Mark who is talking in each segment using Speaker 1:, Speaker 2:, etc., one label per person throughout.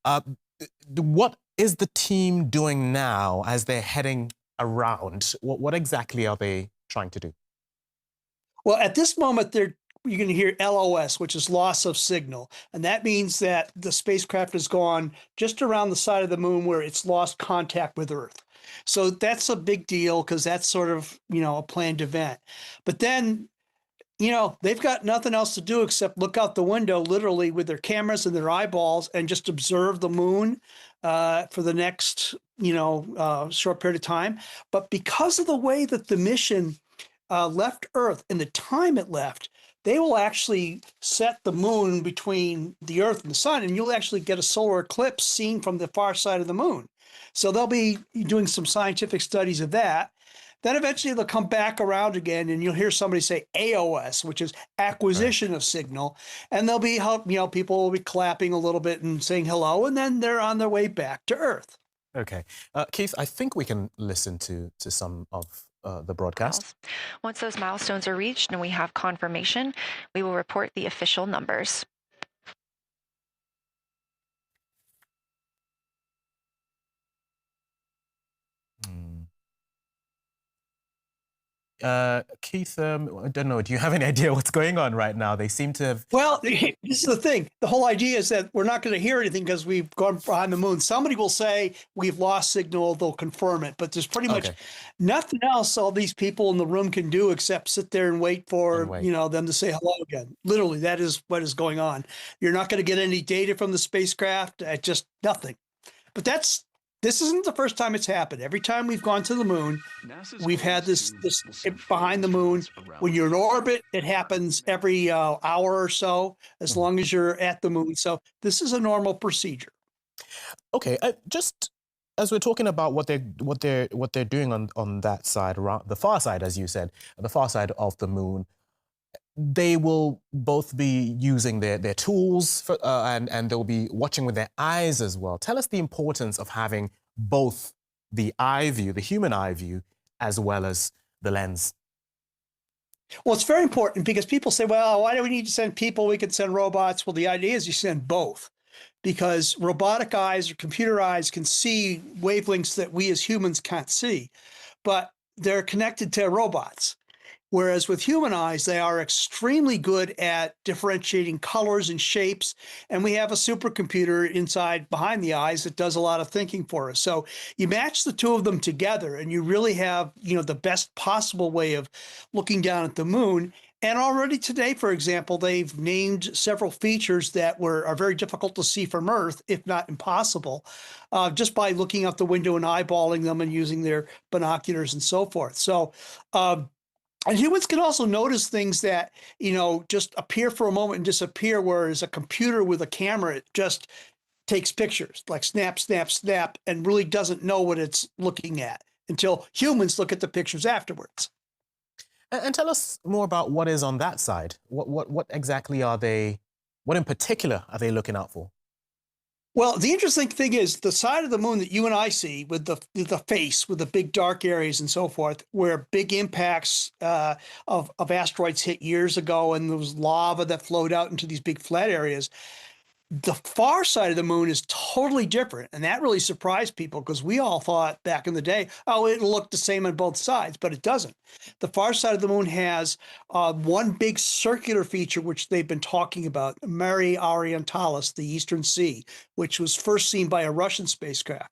Speaker 1: Uh, what is the team doing now as they're heading around? What exactly are they trying to do?
Speaker 2: Well, at this moment, you're going to hear LOS, which is loss of signal. And that means that the spacecraft has gone just around the side of the moon where it's lost contact with Earth. So that's a big deal because that's sort of, a planned event. But then, they've got nothing else to do except look out the window, literally with their cameras and their eyeballs, and just observe the moon for the next, short period of time. But because of the way that the mission left Earth and the time it left, they will actually set the moon between the Earth and the sun, and you'll actually get a solar eclipse seen from the far side of the moon. So they'll be doing some scientific studies of that. Then eventually they'll come back around again, and you'll hear somebody say AOS, which is
Speaker 1: Right.
Speaker 2: acquisition of signal, and they'll be, people will be clapping a little bit and saying hello, and then they're on their way back to Earth.
Speaker 1: Okay. Keith, I think we can listen to some of the broadcast.
Speaker 3: Once those milestones are reached and we have confirmation, we will report the official numbers.
Speaker 1: Keith, I don't know. Do you have any idea what's going on right now? They seem to have.
Speaker 2: Well, this is the thing. The whole idea is that we're not going to hear anything because we've gone behind the moon. Somebody will say we've lost signal. They'll confirm it, but there's pretty much
Speaker 1: Okay.
Speaker 2: nothing else all these people in the room can do except sit there and wait for,
Speaker 1: And wait.
Speaker 2: them to say hello again. Literally, that is what is going on. You're not going to get any data from the spacecraft. Just nothing. But this isn't the first time it's happened. Every time we've gone to the moon, we've had this behind the moon. When you're in orbit, it happens every hour or so, as
Speaker 1: Mhm.
Speaker 2: long as you're at the moon. So this is a normal procedure.
Speaker 1: Okay. Just as we're talking about what they're doing on that side, around the far side, as you said, the far side of the moon, they will both be using their tools and they'll be watching with their eyes as well. Tell us the importance of having both the eye view, the human eye view, as well as the lens.
Speaker 2: Well, it's very important because people say, well, why do we need to send people? We could send robots. Well, the idea is you send both because robotic eyes or computer eyes can see wavelengths that we as humans can't see, but they're connected to robots. Whereas with human eyes, they are extremely good at differentiating colors and shapes. And we have a supercomputer inside behind the eyes that does a lot of thinking for us. So you match the two of them together and you really have, the best possible way of looking down at the moon. And already today, for example, they've named several features that are very difficult to see from Earth, if not impossible, just by looking out the window and eyeballing them and using their binoculars and so forth. So, and humans can also notice things that, just appear for a moment and disappear, whereas a computer with a camera, it just takes pictures, like snap, snap, snap, and really doesn't know what it's looking at until humans look at the pictures afterwards.
Speaker 1: And tell us more about what is on that side. What exactly are they? What in particular are they looking out for?
Speaker 2: Well, the interesting thing is the side of the moon that you and I see with the face, with the big dark areas and so forth, where big impacts of asteroids hit years ago, and there was lava that flowed out into these big flat areas. The far side of the moon is totally different, and that really surprised people because we all thought back in the day, oh, it looked the same on both sides, but it doesn't. The far side of the moon has one big circular feature, which they've been talking about, Mare Orientalis, the Eastern Sea, which was first seen by a Russian spacecraft.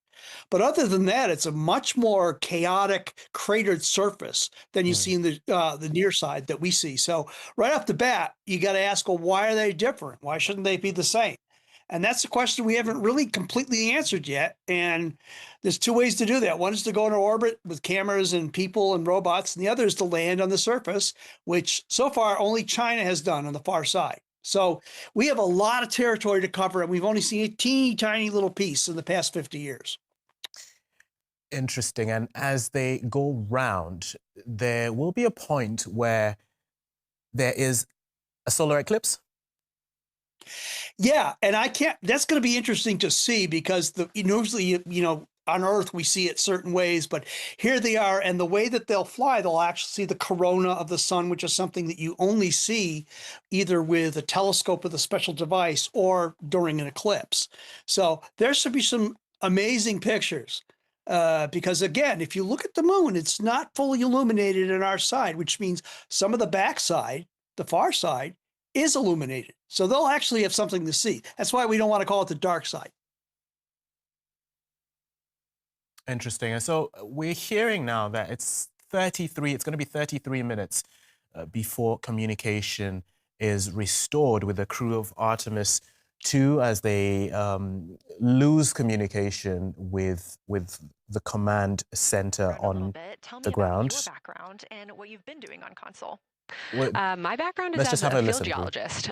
Speaker 2: But other than that, it's a much more chaotic, cratered surface than you
Speaker 1: Mm.
Speaker 2: see in the near side that we see. So right off the bat, you got to ask, well, why are they different? Why shouldn't they be the same? And that's a question we haven't really completely answered yet. And there's two ways to do that. One is to go into orbit with cameras and people and robots, and the other is to land on the surface, which so far only China has done on the far side. So we have a lot of territory to cover, and we've only seen a teeny tiny little piece in the past 50 years.
Speaker 1: Interesting. And as they go round, there will be a point where there is a solar eclipse.
Speaker 2: Yeah, and I can't. That's going to be interesting to see because usually, on Earth, we see it certain ways, but here they are. And the way that they'll fly, they'll actually see the corona of the sun, which is something that you only see either with a telescope with a special device or during an eclipse. So there should be some amazing pictures. Because again, if you look at the moon, it's not fully illuminated on our side, which means some of the backside, the far side, is illuminated. So they'll actually have something to see. That's why we don't want to call it the dark side.
Speaker 1: Interesting. And so we're hearing now that it's going to be 33 minutes before communication is restored with the crew of Artemis II as they lose communication with the command center on the ground.
Speaker 3: Your background and what you've been doing on console.
Speaker 4: My background is
Speaker 1: Let's
Speaker 4: as
Speaker 1: just have
Speaker 4: a
Speaker 1: a
Speaker 4: field
Speaker 1: listen, please.
Speaker 4: geologist.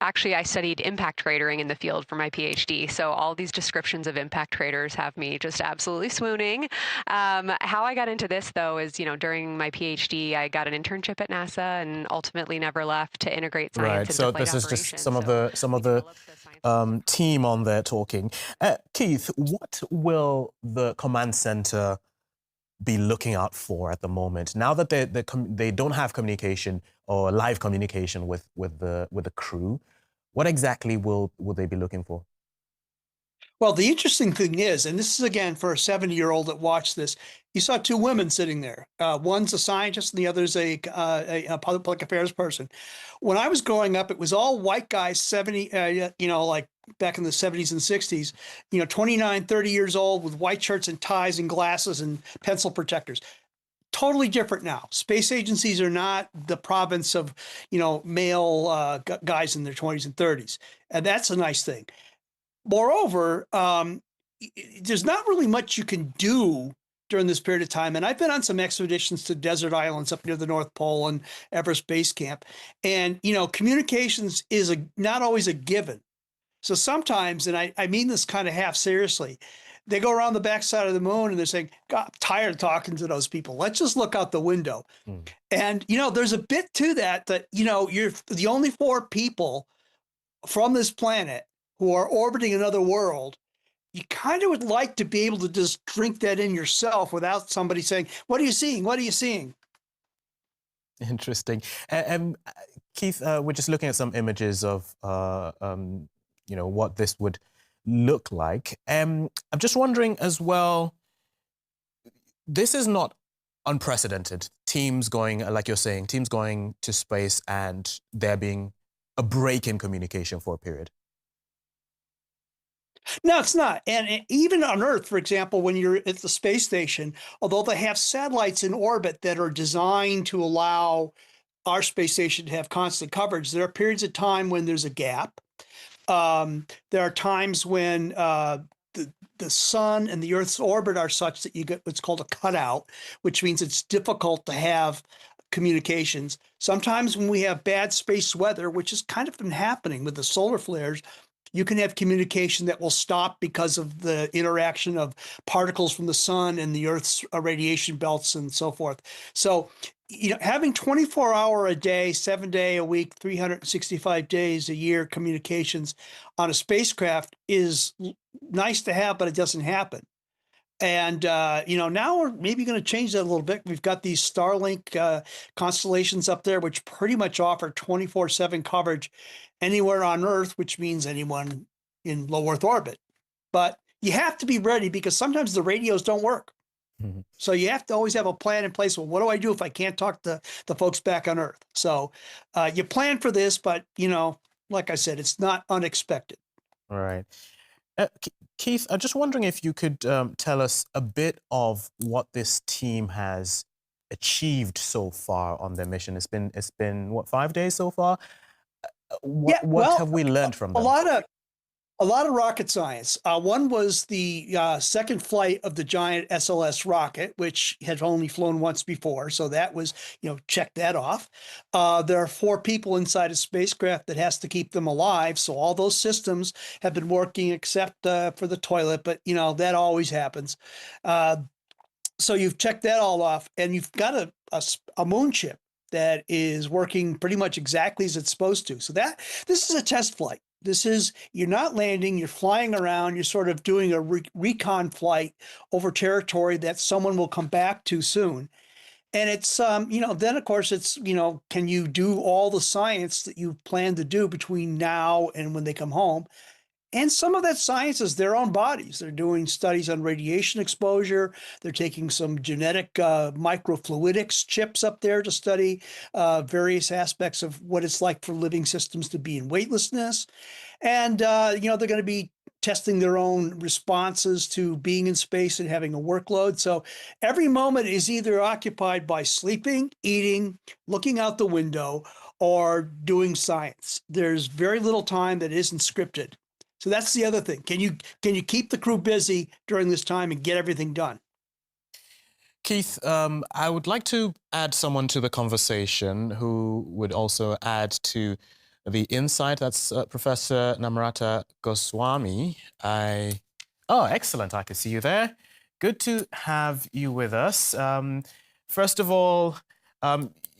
Speaker 4: Actually, I studied impact cratering in the field for my PhD. So all these descriptions of impact craters have me just absolutely swooning. How I got into this, though, is, during my PhD, I got an internship at NASA and ultimately never left to integrate science into
Speaker 1: So
Speaker 4: flight
Speaker 1: this is
Speaker 4: operations.
Speaker 1: just some of the team on there talking. Keith, what will the command center be looking out for at the moment now that they don't have communication or live communication with the crew? What exactly will they be looking for?
Speaker 2: Well, the interesting thing is, and this is again for a 70-year-old that watched this, you saw two women sitting there. One's a scientist and the other's a public affairs person. When I was growing up, it was all white guys, 70, like back in the 70s and 60s, 29, 30 years old with white shirts and ties and glasses and pencil protectors. Totally different now. Space agencies are not the province of, male guys in their 20s and 30s. And that's a nice thing. Moreover, there's not really much you can do during this period of time. And I've been on some expeditions to desert islands up near the North Pole and Everest Base Camp. And, communications is not always a given. So sometimes, and I mean this kind of half seriously, they go around the backside of the moon and they're saying, God, I'm tired of talking to those people. Let's just look out the window. And, there's a bit to that, you're the only 4 people from this planet who are orbiting another world. You kind of would like to be able to just drink that in yourself without somebody saying, what are you seeing? What are you seeing?
Speaker 1: Interesting. And Keith, we're just looking at some images of, what this would look like. I'm just wondering as well, this is not unprecedented. Teams going, like you're saying, teams going to space and there being a break in communication for a period.
Speaker 2: No, it's not. And even on Earth, for example, when you're at the space station, although they have satellites in orbit that are designed to allow our space station to have constant coverage, there are periods of time when there's a gap. There are times when the sun and the Earth's orbit are such that you get what's called a cutout, which means it's difficult to have communications. Sometimes when we have bad space weather, which has kind of been happening with the solar flares, you can have communication that will stop because of the interaction of particles from the sun and the Earth's radiation belts and so forth. So, having 24-hour a day, 7-day a week, 365 days a year communications on a spacecraft is nice to have, but it doesn't happen. And, now we're maybe going to change that a little bit. We've got these Starlink constellations up there, which pretty much offer 24/7 coverage anywhere on Earth, which means anyone in low Earth orbit. But you have to be ready because sometimes the radios don't work. So you have to always have a plan in place. Well, what do I do if I can't talk to the folks back on Earth? So you plan for this, but, like I said, it's not unexpected.
Speaker 1: All right. Keith, I'm just wondering if you could tell us a bit of what this team has achieved so far on their mission. It's been what, 5 days so far? What have we learned from them?
Speaker 2: A lot of rocket science. One was the second flight of the giant SLS rocket, which had only flown once before. So that was, check that off. There are 4 people inside a spacecraft that has to keep them alive. So all those systems have been working except for the toilet, but, that always happens. So you've checked that all off, and you've got a moon ship that is working pretty much exactly as it's supposed to. So this is a test flight. You're not landing, you're flying around, you're sort of doing a recon flight over territory that someone will come back to soon. And it's, then of course it's, can you do all the science that you plan to do between now and when they come home? And some of that science is their own bodies. They're doing studies on radiation exposure. They're taking some genetic microfluidics chips up there to study various aspects of what it's like for living systems to be in weightlessness. And, they're going to be testing their own responses to being in space and having a workload. So every moment is either occupied by sleeping, eating, looking out the window, or doing science. There's very little time that isn't scripted. So that's the other thing. Can you keep the crew busy during this time and get everything done?
Speaker 1: Keith, I would like to add someone to the conversation who would also add to the insight. That's Professor Namrata Goswami. Oh, excellent. I can see you there. Good to have you with us. First of all,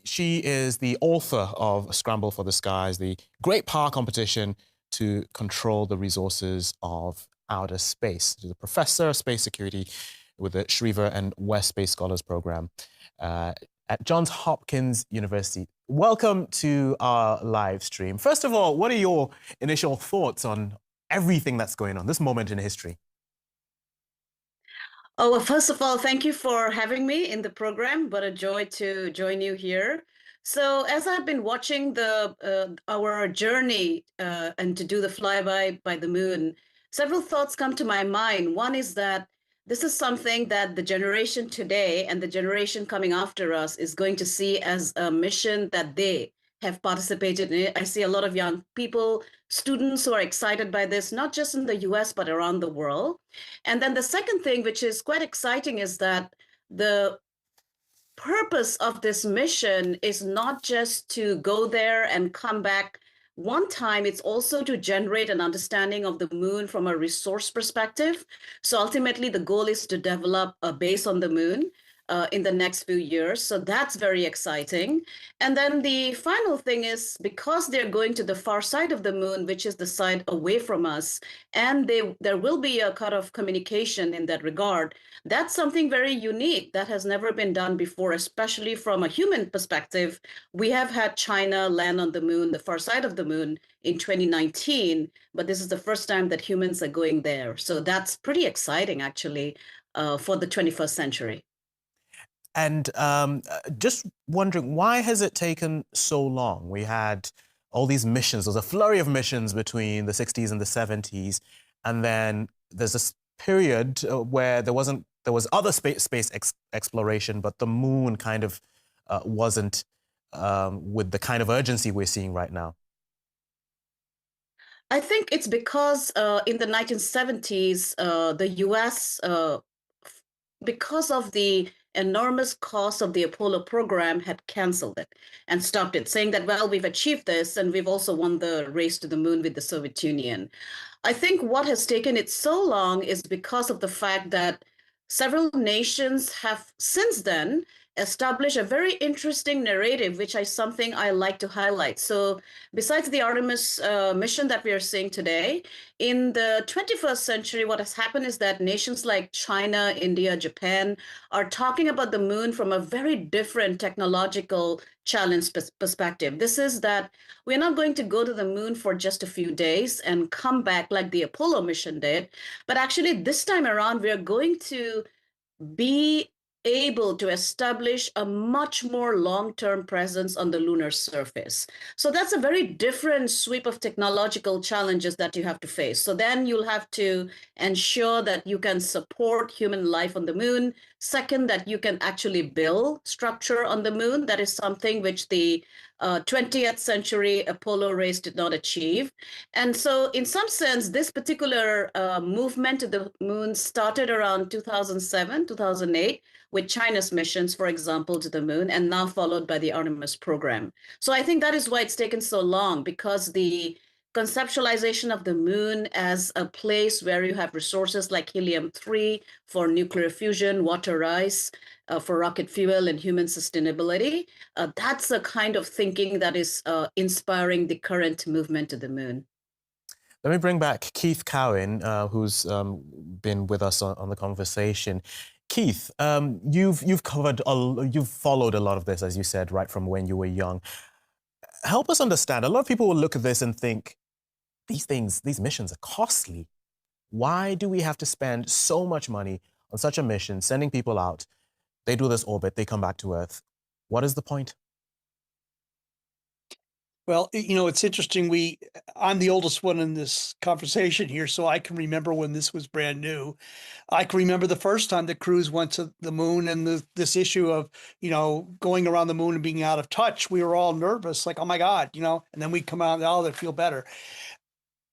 Speaker 1: she is the author of Scramble for the Skies, the great power competition to control the resources of outer space. She's a professor of space security with the Shriver and West Space Scholars Program at Johns Hopkins University. Welcome to our live stream. First of all, what are your initial thoughts on everything that's going on, this moment in history?
Speaker 5: Oh, well, first of all, thank you for having me in the program. What a joy to join you here. So, as I've been watching our journey and to do the flyby by the moon, several thoughts come to my mind. One is that this is something that the generation today and the generation coming after us is going to see as a mission that they have participated in it. I see a lot of young people, students who are excited by this, not just in the US, but around the world. And then the second thing, which is quite exciting, is that the purpose of this mission is not just to go there and come back one time, it's also to generate an understanding of the moon from a resource perspective. So ultimately, the goal is to develop a base on the moon in the next few years. So that's very exciting. And then the final thing is because they're going to the far side of the moon, which is the side away from us, and there will be a kind of communication in that regard. That's something very unique that has never been done before, especially from a human perspective. We have had China land on the moon, the far side of the moon, in 2019, but this is the first time that humans are going there. So that's pretty exciting, actually, for the 21st century.
Speaker 1: And just wondering, why has it taken so long? We had all these missions. There was a flurry of missions between the 60s and the 70s. And then there's this period where there was other space exploration, but the moon kind of wasn't with the kind of urgency we're seeing right now.
Speaker 5: I think it's because in the 1970s, the US, because of the enormous cost of the Apollo program, had canceled it and stopped it, saying that, well, we've achieved this and we've also won the race to the moon with the Soviet Union. I think what has taken it so long is because of the fact that several nations have since then established a very interesting narrative, which is something I like to highlight. So besides the Artemis mission that we are seeing today, in the 21st century, what has happened is that nations like China, India, Japan are talking about the moon from a very different technological challenge perspective. This is that we're not going to go to the moon for just a few days and come back like the Apollo mission did, but actually this time around, we are going to be able to establish a much more long-term presence on the lunar surface. So that's a very different sweep of technological challenges that you have to face. So then you'll have to ensure that you can support human life on the moon. Second, that you can actually build structure on the moon. That is something which the 20th century Apollo race did not achieve. And so in some sense, this particular movement to the moon started around 2007, 2008, with China's missions, for example, to the moon, and now followed by the Artemis program. So I think that is why it's taken so long, because the conceptualization of the moon as a place where you have resources like helium-3 for nuclear fusion, water ice, for rocket fuel and human sustainability, that's the kind of thinking that is inspiring the current movement to the moon.
Speaker 1: Let me bring back Keith Cowan, who's been with us on the conversation. Keith, you've covered, you've followed a lot of this, as you said, right from when you were young. Help us understand. A lot of people will look at this and think, these missions are costly. Why do we have to spend so much money on such a mission, sending people out? They do this orbit, they come back to Earth. What is the point?
Speaker 2: Well, it's interesting. I'm the oldest one in this conversation here, so I can remember when this was brand new. I can remember the first time the crews went to the moon, and this issue of, going around the moon and being out of touch. We were all nervous, like, oh my God, and then we come out, oh, they feel better.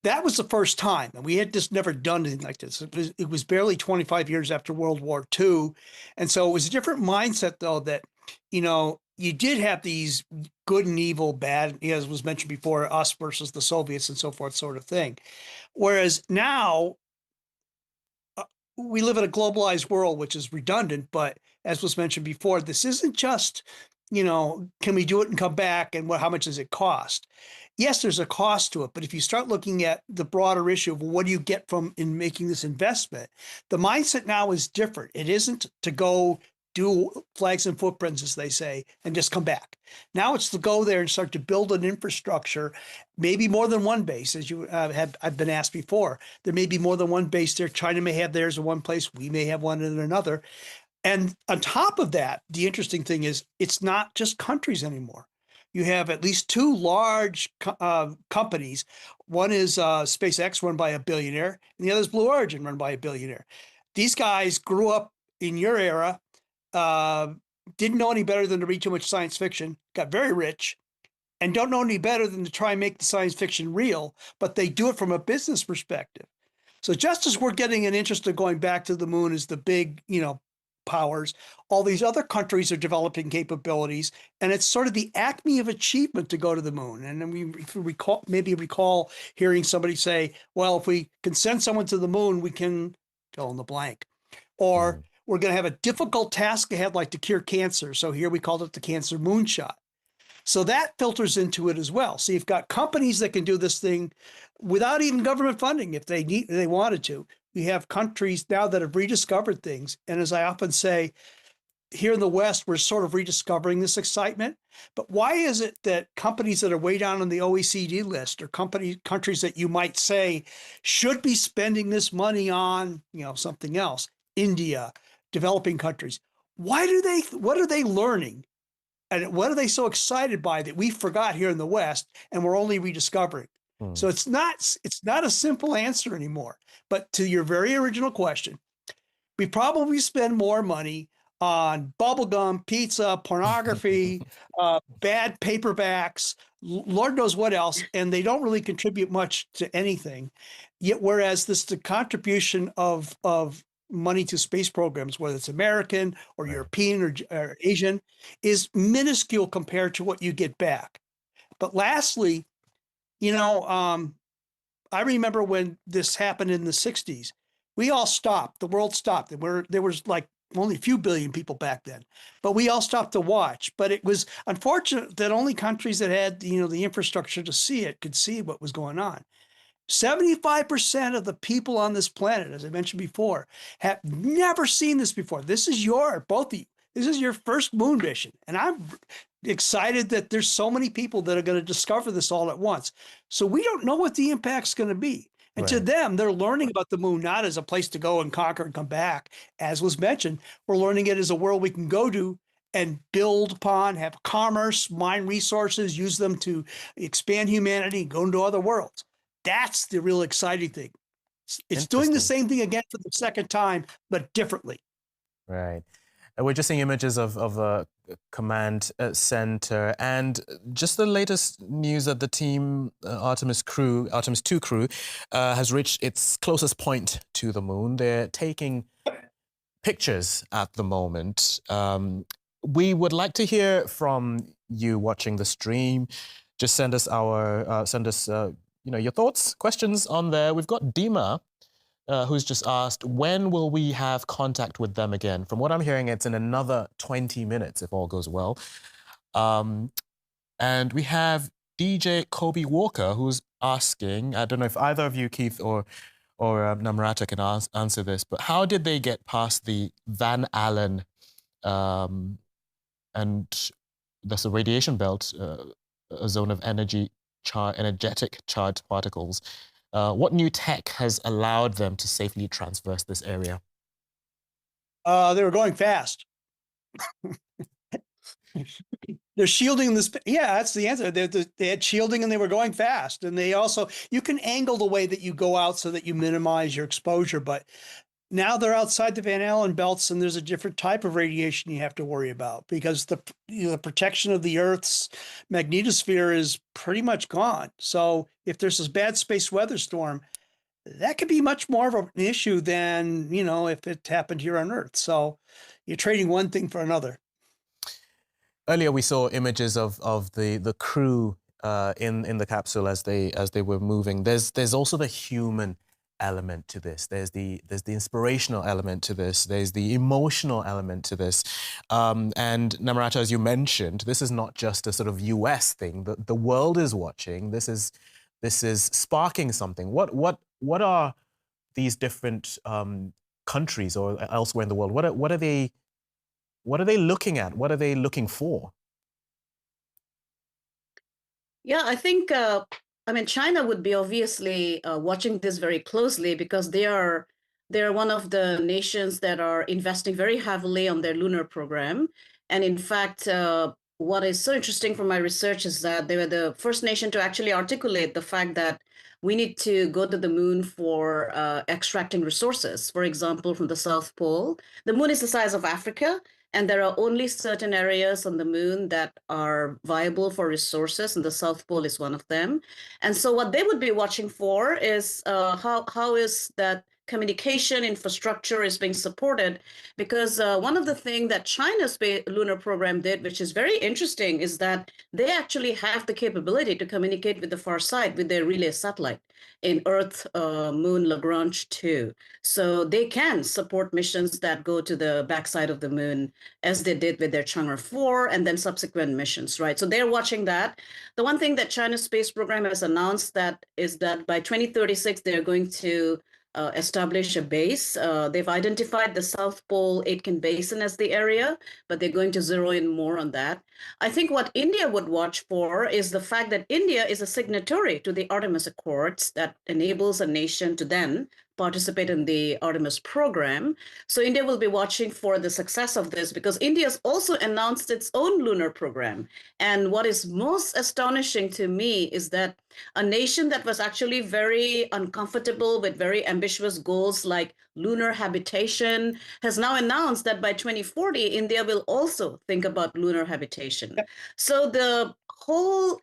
Speaker 2: That was the first time, and we had just never done anything like this. It was barely 25 years after World War II, and so it was a different mindset, though, that you did have these good and evil, bad, as was mentioned before, us versus the Soviets and so forth, sort of thing. Whereas now we live in a globalized world, which is redundant, but as was mentioned before, this isn't just, can we do it and come back, and how much does it cost? Yes, there's a cost to it, but if you start looking at the broader issue of what do you get from in making this investment, the mindset now is different. It isn't to go do flags and footprints, as they say, and just come back. Now it's to go there and start to build an infrastructure, maybe more than one base, as you I've been asked before. There may be more than one base there. China may have theirs in one place. We may have one in another. And on top of that, the interesting thing is it's not just countries anymore. You have at least two large companies. One is SpaceX, run by a billionaire, and the other is Blue Origin, run by a billionaire. These guys grew up in your era, didn't know any better than to read too much science fiction, got very rich, and don't know any better than to try and make the science fiction real, but they do it from a business perspective. So just as we're getting an interest in going back to the moon as the big, powers, all these other countries are developing capabilities, and it's sort of the acme of achievement to go to the moon. And then if we recall hearing somebody say, well, if we can send someone to the moon, we can fill in the blank. Or we're going to have a difficult task ahead, like to cure cancer. So here we called it the cancer moonshot. So that filters into it as well. So you've got companies that can do this thing without even government funding if they wanted to. We have countries now that have rediscovered things. And as I often say, here in the West, we're sort of rediscovering this excitement. But why is it that companies that are way down on the OECD list, or countries that you might say should be spending this money on, something else, India, developing countries, what are they learning? And what are they so excited by that we forgot here in the West and we're only rediscovering? So it's not a simple answer anymore. But to your very original question, we probably spend more money on bubblegum, pizza, pornography, bad paperbacks, Lord knows what else, and they don't really contribute much to anything. Yet, whereas the contribution of money to space programs, whether it's American or European or Asian, is minuscule compared to what you get back. But lastly, I remember when this happened in the 60s, we all stopped, the world stopped. There was like only a few billion people back then, but we all stopped to watch. But it was unfortunate that only countries that had, the infrastructure to see it could see what was going on. 75% of the people on this planet, as I mentioned before, have never seen this before. This is both of you. This is your first moon mission. And I'm excited that there's so many people that are going to discover this all at once. So we don't know what the impact's going to be. And to them, they're learning about the moon not as a place to go and conquer and come back. As was mentioned, we're learning it as a world we can go to and build upon, have commerce, mine resources, use them to expand humanity, go into other worlds. That's the real exciting thing. It's doing the same thing again for the second time, but differently.
Speaker 1: Right. We're just seeing images of a command center, and just the latest news that the team Artemis II crew has reached its closest point to the moon. They're taking pictures at the moment. We would like to hear from you watching the stream. Just send us your thoughts, questions on there. We've got Dima, who's just asked, when will we have contact with them again? From what I'm hearing, it's in another 20 minutes, if all goes well. And we have DJ Kobe Walker, who's asking, I don't know if either of you, Keith or Namrata, can answer this, but how did they get past the Van Allen and that's a radiation belt, a zone of energetic charged particles? What new tech has allowed them to safely traverse this area?
Speaker 2: They were going fast. They're shielding this. Yeah, that's the answer. They had shielding and they were going fast. And they also, you can angle the way that you go out so that you minimize your exposure. But now they're outside the Van Allen belts, and there's a different type of radiation you have to worry about because the protection of the Earth's magnetosphere is pretty much gone. So if there's this bad space weather storm, that could be much more of an issue than, if it happened here on Earth. So you're trading one thing for another.
Speaker 1: Earlier, we saw images of the crew in the capsule as they were moving. There's also the human element to this. There's the inspirational element to this. There's the emotional element to this. And Namrata, as you mentioned, this is not just a sort of US thing. The world is watching. This is sparking something. What are these different countries or elsewhere in the world? What are they looking at? What are they looking for?
Speaker 5: Yeah, I think, China would be obviously watching this very closely because they're one of the nations that are investing very heavily on their lunar program. And in fact, what is so interesting from my research is that they were the first nation to actually articulate the fact that we need to go to the moon for extracting resources. For example, from the South Pole, the moon is the size of Africa, and there are only certain areas on the moon that are viable for resources, and the South Pole is one of them. And so what they would be watching for is how is that communication infrastructure is being supported, because one of the things that China's lunar program did, which is very interesting, is that they actually have the capability to communicate with the far side with their relay satellite in Earth, Moon, Lagrange 2. So they can support missions that go to the backside of the moon, as they did with their Chang'e 4 and then subsequent missions, right? So they're watching that. The one thing that China's space program has announced is that by 2036, they're going to establish a base. They've identified the South Pole Aitken Basin as the area, but they're going to zero in more on that. I think what India would watch for is the fact that India is a signatory to the Artemis Accords that enables a nation to then participate in the Artemis program. So India will be watching for the success of this because India has also announced its own lunar program. And what is most astonishing to me is that a nation that was actually very uncomfortable with very ambitious goals like lunar habitation has now announced that by 2040, India will also think about lunar habitation.
Speaker 2: Yep.
Speaker 5: So the whole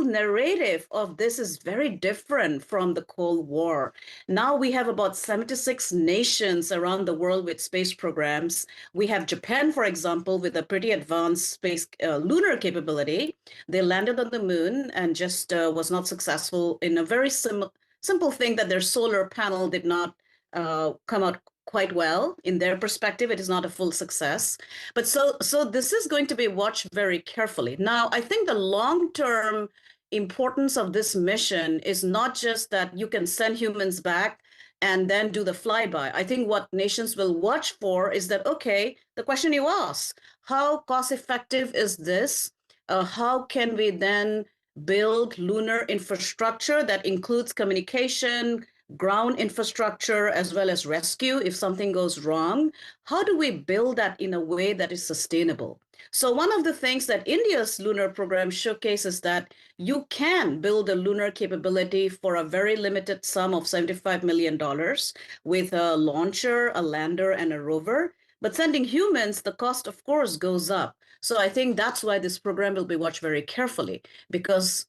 Speaker 5: narrative of this is very different from the Cold War. Now we have about 76 nations around the world with space programs. We have Japan, for example, with a pretty advanced space lunar capability. They landed on the moon and just was not successful in a very simple thing that their solar panel did not come out quite well. In their perspective, it is not a full success. But so this is going to be watched very carefully. Now, I think the long-term importance of this mission is not just that you can send humans back and then do the flyby. I think what nations will watch for is that, okay, the question you asked, how cost effective is this? How can we then build lunar infrastructure that includes communication, ground infrastructure, as well as rescue if something goes wrong? How do we build that in a way that is sustainable? So one of the things that India's lunar program showcases that you can build a lunar capability for a very limited sum of $75 million with a launcher, a lander, and a rover. But sending humans, the cost, of course, goes up. So I think that's why this program will be watched very carefully, because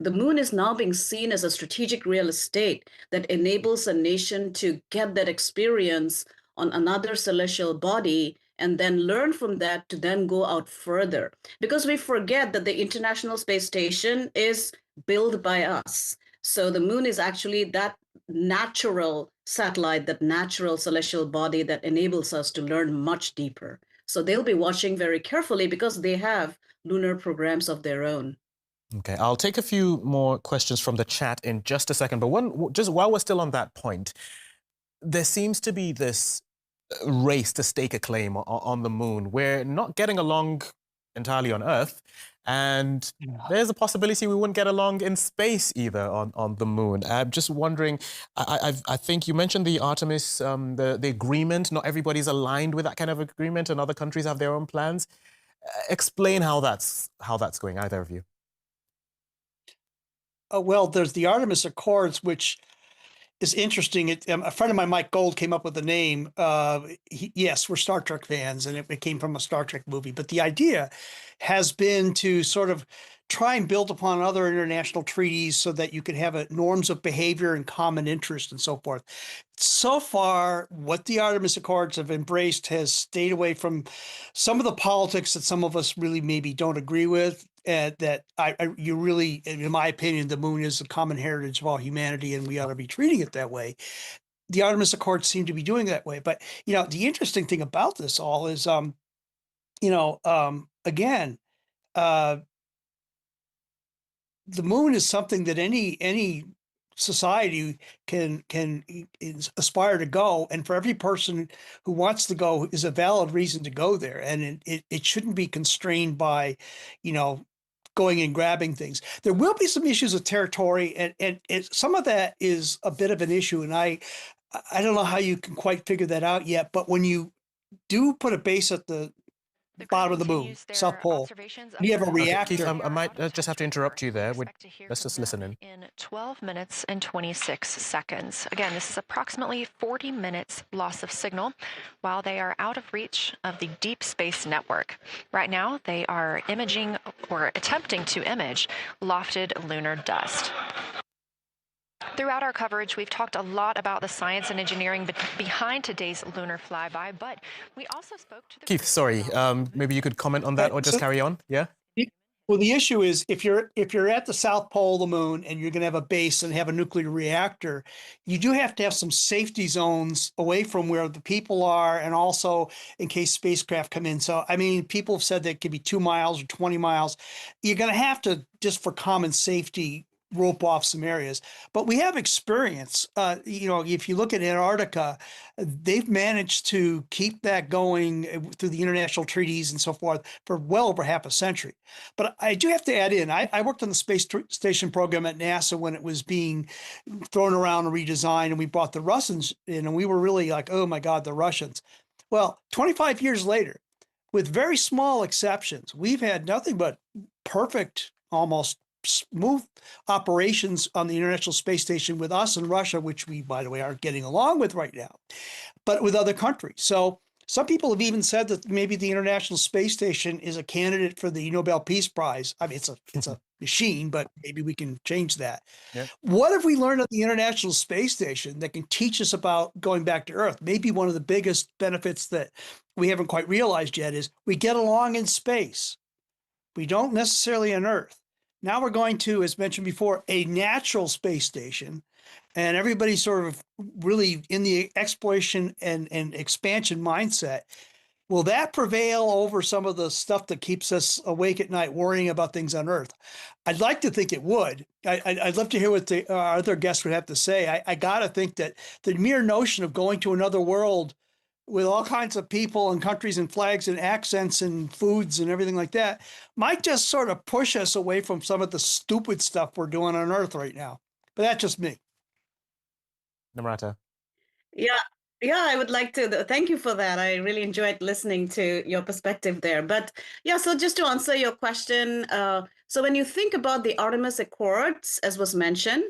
Speaker 5: the moon is now being seen as a strategic real estate that enables a nation to get that experience on another celestial body and then learn from that to then go out further. Because we forget that the International Space Station is built by us. So the moon is actually that natural satellite, that natural celestial body that enables us to learn much deeper. So they'll be watching very carefully because they have lunar programs of their own.
Speaker 1: Okay, I'll take a few more questions from the chat in just a second, but just while we're still on that point, there seems to be this race to stake a claim on the moon. We're not getting along entirely on Earth, and there's a possibility we wouldn't get along in space either on the moon. I'm just wondering, I think you mentioned the Artemis, the agreement. Not everybody's aligned with that kind of agreement, and other countries have their own plans. Explain how that's going, either of you.
Speaker 2: Well, there's the Artemis Accords, which is interesting. A friend of mine, Mike Gold, came up with the name. Yes, we're Star Trek fans, and it came from a Star Trek movie. But the idea has been to sort of try and build upon other international treaties so that you could have norms of behavior and common interest and so forth. So far, what the Artemis Accords have embraced has stayed away from some of the politics that some of us really maybe don't agree with. That you really, in my opinion, the moon is the common heritage of all humanity, and we ought to be treating it that way. The Artemis Accords seem to be doing that way. But the interesting thing about this all is, again, the moon is something that any society can aspire to go, and for every person who wants to go is a valid reason to go there, and it shouldn't be constrained by going and grabbing things. There will be some issues with territory, and some of that is a bit of an issue, and I don't know how you can quite figure that out yet, but when you do put a base at the bottom of the moon, South Pole, you have a reactor.
Speaker 1: Keith, I might just have to interrupt you there. Let's just listen in.
Speaker 3: In 12 minutes and 26 seconds. Again, this is approximately 40 minutes loss of signal while they are out of reach of the deep space network. Right now, they are imaging or attempting to image lofted lunar dust. Throughout our coverage, we've talked a lot about the science and engineering behind today's lunar flyby, but we also spoke to the...
Speaker 1: Keith, sorry, maybe you could comment on that or just carry on, yeah?
Speaker 2: Well, the issue is if you're at the South Pole of the moon and you're going to have a base and have a nuclear reactor, you do have to have some safety zones away from where the people are, and also in case spacecraft come in. So, I mean, people have said that it could be 2 miles or 20 miles. You're going to have to, just for common safety, rope off some areas. But we have experience. If you look at Antarctica, they've managed to keep that going through the international treaties and so forth for well over half a century. But I do have to add in, I worked on the space station program at NASA when it was being thrown around and redesigned, and we brought the Russians in, and we were really like, oh my God, the Russians. Well, 25 years later, with very small exceptions, we've had nothing but perfect, almost smooth operations on the International Space Station with us and Russia, which we, by the way, aren't getting along with right now, but with other countries. So some people have even said that maybe the International Space Station is a candidate for the Nobel Peace Prize. I mean, it's a machine, but maybe we can change that. Yeah. What have we learned at the International Space Station that can teach us about going back to Earth? Maybe one of the biggest benefits that we haven't quite realized yet is we get along in space. We don't necessarily on Earth. Now we're going to, as mentioned before, a natural space station, and everybody's sort of really in the exploration and expansion mindset. Will that prevail over some of the stuff that keeps us awake at night worrying about things on Earth? I'd like to think it would. I'd love to hear what the other guests would have to say. I got to think that the mere notion of going to another world with all kinds of people and countries and flags and accents and foods and everything like that might just sort of push us away from some of the stupid stuff we're doing on Earth right now. But that's just me.
Speaker 1: Namrata.
Speaker 5: Yeah, I would like to thank you for that. I really enjoyed listening to your perspective there. But yeah, so just to answer your question, so when you think about the Artemis Accords, as was mentioned,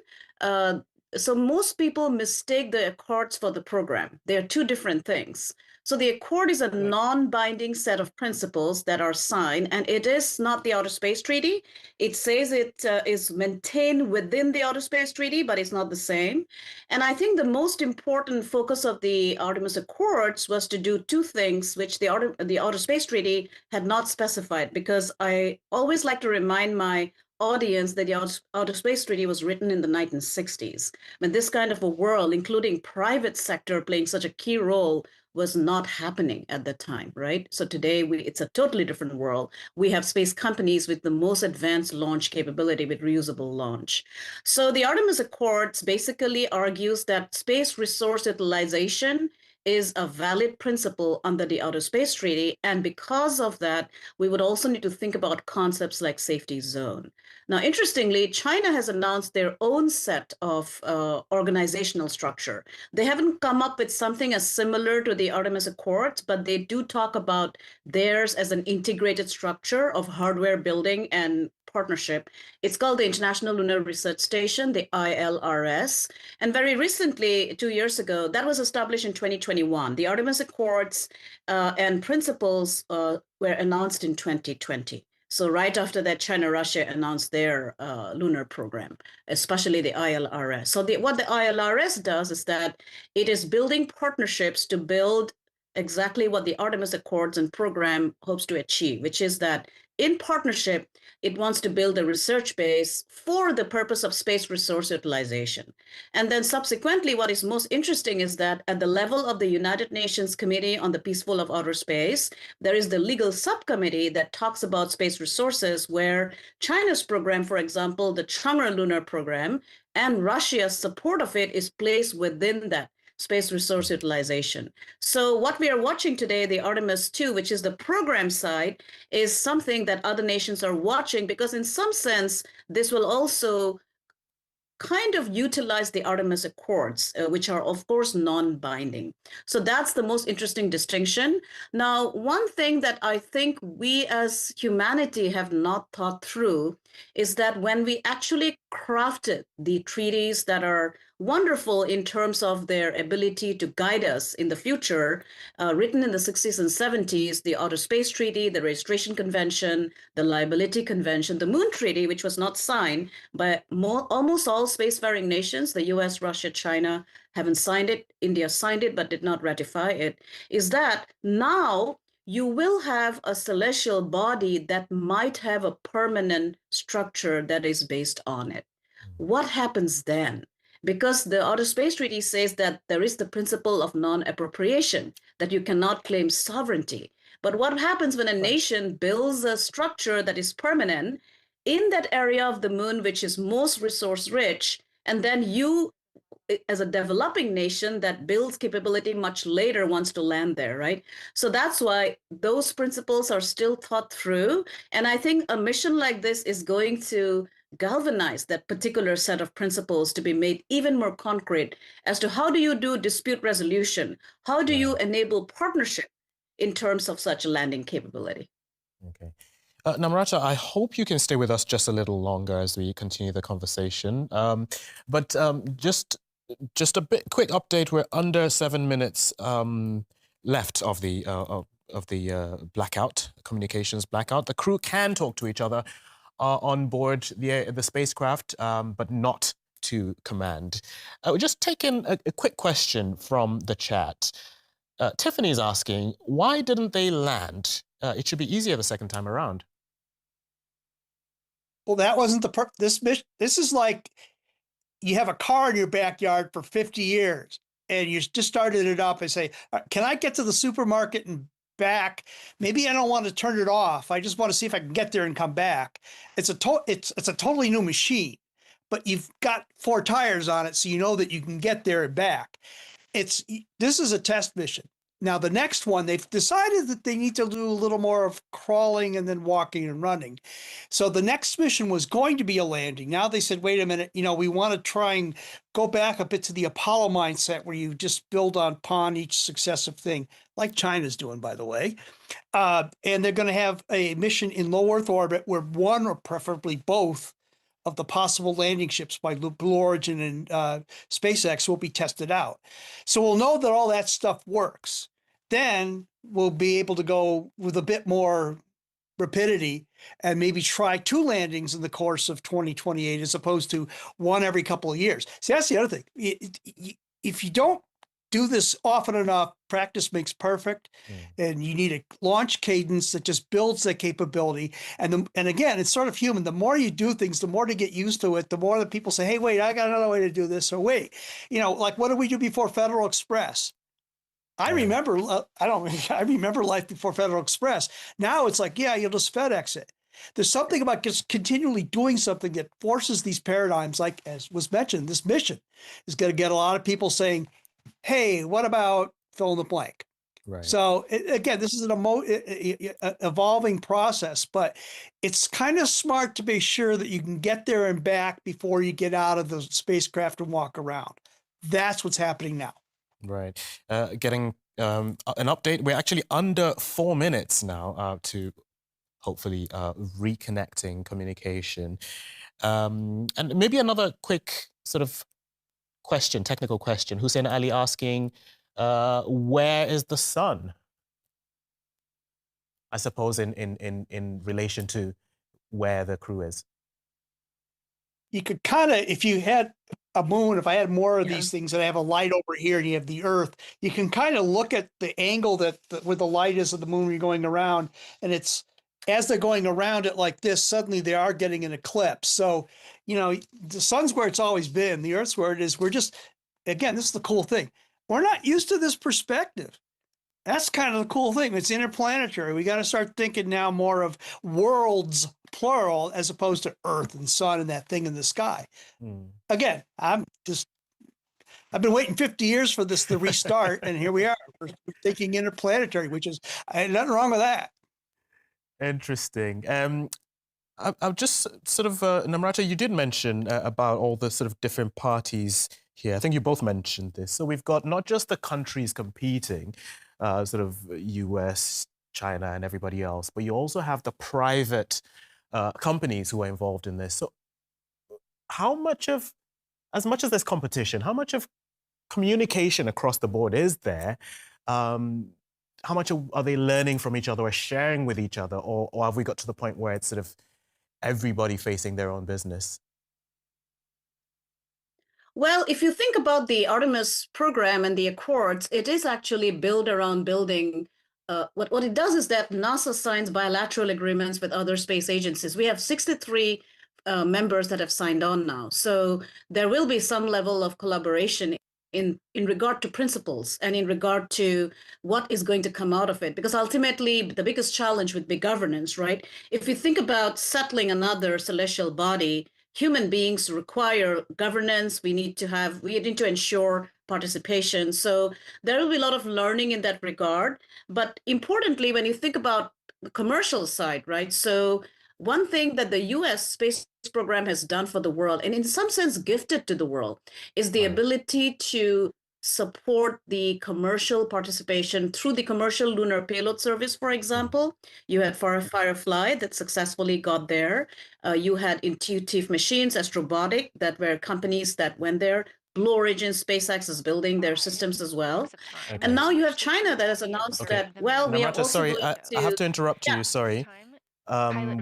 Speaker 5: so most people mistake the accords for the program. They are two different things. So the accord is a non-binding set of principles that are signed, and it is not the Outer Space Treaty. It says it is maintained within the Outer Space Treaty, but it's not the same. And I think the most important focus of the Artemis Accords was to do two things, which the Outer Space Treaty had not specified, because I always like to remind my audience that the Outer Space Treaty was written in the 1960s, when this kind of a world, including private sector playing such a key role, was not happening at the time, right? So today it's a totally different world. We have space companies with the most advanced launch capability with reusable launch. So the Artemis Accords basically argues that space resource utilization is a valid principle under the Outer Space Treaty. And because of that, we would also need to think about concepts like safety zone. Now, interestingly, China has announced their own set of organizational structure. They haven't come up with something as similar to the Artemis Accords, but they do talk about theirs as an integrated structure of hardware building and partnership. It's called the International Lunar Research Station, the ILRS. And very recently, 2 years ago, that was established in 2021. The Artemis Accords and principles were announced in 2020. So right after that, China, Russia announced their lunar program, especially the ILRS. So what the ILRS does is that it is building partnerships to build exactly what the Artemis Accords and program hopes to achieve, which is that in partnership, it wants to build a research base for the purpose of space resource utilization. And then subsequently, what is most interesting is that at the level of the United Nations Committee on the Peaceful of Outer Space, there is the legal subcommittee that talks about space resources, where China's program, for example, the Chang'e lunar program, and Russia's support of it is placed within that space resource utilization. So what we are watching today, the Artemis II, which is the program side, is something that other nations are watching, because in some sense, this will also kind of utilize the Artemis Accords, which are, of course, non-binding. So that's the most interesting distinction. Now, one thing that I think we as humanity have not thought through is that when we actually crafted the treaties that are wonderful in terms of their ability to guide us in the future, written in the 60s and 70s, the Outer Space Treaty, the Registration Convention, the Liability Convention, the Moon Treaty, which was not signed by almost all spacefaring nations, the US, Russia, China haven't signed it, India signed it but did not ratify it, is that now you will have a celestial body that might have a permanent structure that is based on it. What happens then? Because the Outer Space Treaty says that there is the principle of non-appropriation, that you cannot claim sovereignty. But what happens when a nation builds a structure that is permanent in that area of the moon, which is most resource rich, and then you, as a developing nation that builds capability much later, wants to land there, right? So that's why those principles are still thought through. And I think a mission like this is going to galvanize that particular set of principles to be made even more concrete as to how do you do dispute resolution? How do you enable partnership in terms of such a landing capability?
Speaker 1: Okay. Namrata, I hope you can stay with us just a little longer as we continue the conversation. Just a quick update. We're under 7 minutes left of the blackout, communications blackout. The crew can talk to each other on board the spacecraft, but not to command. We're just taking a quick question from the chat. Tiffany's asking, why didn't they land? It should be easier the second time around.
Speaker 2: Well, that wasn't this mission. This is like you have a car in your backyard for 50 years and you just started it up and say, can I get to the supermarket and back? Maybe I don't want to turn it off. I just want to see if I can get there and come back. It's a totally new machine, but you've got 4 tires on it, so you know that you can get there and back. This is a test mission. Now, the next one, they've decided that they need to do a little more of crawling and then walking and running. So the next mission was going to be a landing. Now they said, wait a minute, we want to try and go back a bit to the Apollo mindset where you just build upon each successive thing, like China's doing, by the way. And they're going to have a mission in low Earth orbit where one or preferably both of the possible landing ships by Blue Origin and SpaceX will be tested out. So we'll know that all that stuff works. Then we'll be able to go with a bit more rapidity and maybe try 2 landings in the course of 2028 as opposed to 1 every couple of years. See, that's the other thing. If you don't do this often enough, practice makes perfect, and you need a launch cadence that just builds that capability. And again, it's sort of human. The more you do things, the more to get used to it, the more that people say, hey, wait, I got another way to do this. Or wait, like what did we do before Federal Express? I remember, I remember life before Federal Express. Now it's like, yeah, you'll just FedEx it. There's something about just continually doing something that forces these paradigms, like as was mentioned, this mission is going to get a lot of people saying, hey, what about fill in the blank?
Speaker 1: Right.
Speaker 2: So again, this is an evolving process, but it's kind of smart to be sure that you can get there and back before you get out of the spacecraft and walk around. That's what's happening now.
Speaker 1: Right. Getting an update. We're actually under 4 minutes now to hopefully reconnecting communication. And maybe another quick sort of question, technical question. Hussein Ali asking, where is the sun? I suppose in relation to where the crew is.
Speaker 2: You could kind of, if you had a moon, if I had more of these things and I have a light over here and you have the Earth, you can kind of look at the angle that where the light is of the moon when you're going around, and it's as they're going around it like this, suddenly they are getting an eclipse. So, you know, the sun's where it's always been, the Earth's where it is. We're just, again, this is the cool thing. We're not used to this perspective. That's kind of the cool thing. It's interplanetary. We got to start thinking now more of worlds, plural, as opposed to Earth and sun and that thing in the sky. Again, I've been waiting 50 years for this to restart, and here we are. We're thinking interplanetary, which is nothing wrong with that.
Speaker 1: Interesting. I'll just sort of, Namrata, you did mention about all the sort of different parties here. I think you both mentioned this. So we've got not just the countries competing, sort of US, China, and everybody else, but you also have the private companies who are involved in this. So how much of, as much as there's competition, how much of communication across the board is there? How much are they learning from each other or sharing with each other? Or have we got to the point where it's sort of everybody facing their own business?
Speaker 5: Well, if you think about the Artemis program and the Accords, it is actually built around building. What it does is that NASA signs bilateral agreements with other space agencies. We have 63 members that have signed on now. So there will be some level of collaboration in regard to principles and in regard to what is going to come out of it. Because ultimately, the biggest challenge would be governance, right? If you think about settling another celestial body, human beings require governance. We need to ensure participation. So there will be a lot of learning in that regard. But importantly, when you think about the commercial side, right? So one thing that the US space program has done for the world, and in some sense gifted to the world, is the ability to support the commercial participation through the commercial lunar payload service, for example. You had Firefly that successfully got there. You had Intuitive Machines, Astrobotic, that were companies that went there. Blue Origin, SpaceX is building their systems as well.
Speaker 1: Okay.
Speaker 5: And now you have China that has announced that, well, we are
Speaker 1: Namrata,
Speaker 5: also
Speaker 1: sorry,
Speaker 5: going to...
Speaker 1: I have to interrupt you, sorry.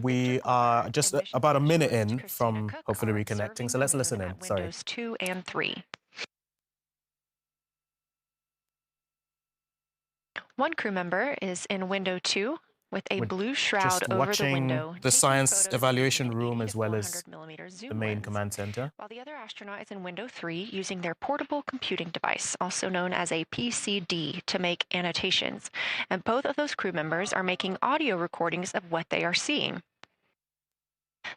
Speaker 1: We are just about a minute in from hopefully reconnecting, so let's listen in, sorry.
Speaker 3: Windows 2 and 3. One crew member is in window 2 with a blue shroud over the window.
Speaker 1: The science evaluation room as well as the main command center.
Speaker 3: While the other astronaut is in window 3 using their portable computing device, also known as a PCD, to make annotations. And both of those crew members are making audio recordings of what they are seeing.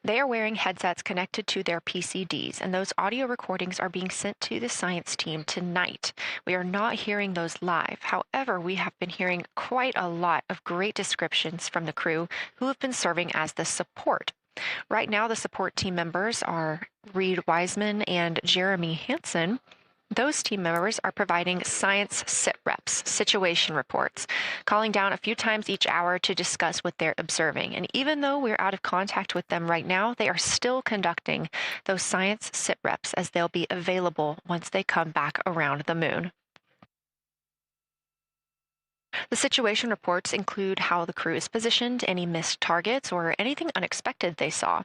Speaker 3: They are wearing headsets connected to their PCDs, and those audio recordings are being sent to the science team tonight. We are not hearing those live. However, we have been hearing quite a lot of great descriptions from the crew who have been serving as the support. Right now, the support team members are Reed Wiseman and Jeremy Hansen. Those team members are providing science sit reps, situation reports, calling down a few times each hour to discuss what they're observing. And even though we're out of contact with them right now, they are still conducting those science sit reps as they'll be available once they come back around the moon. The situation reports include how the crew is positioned, any missed targets, or anything unexpected they saw.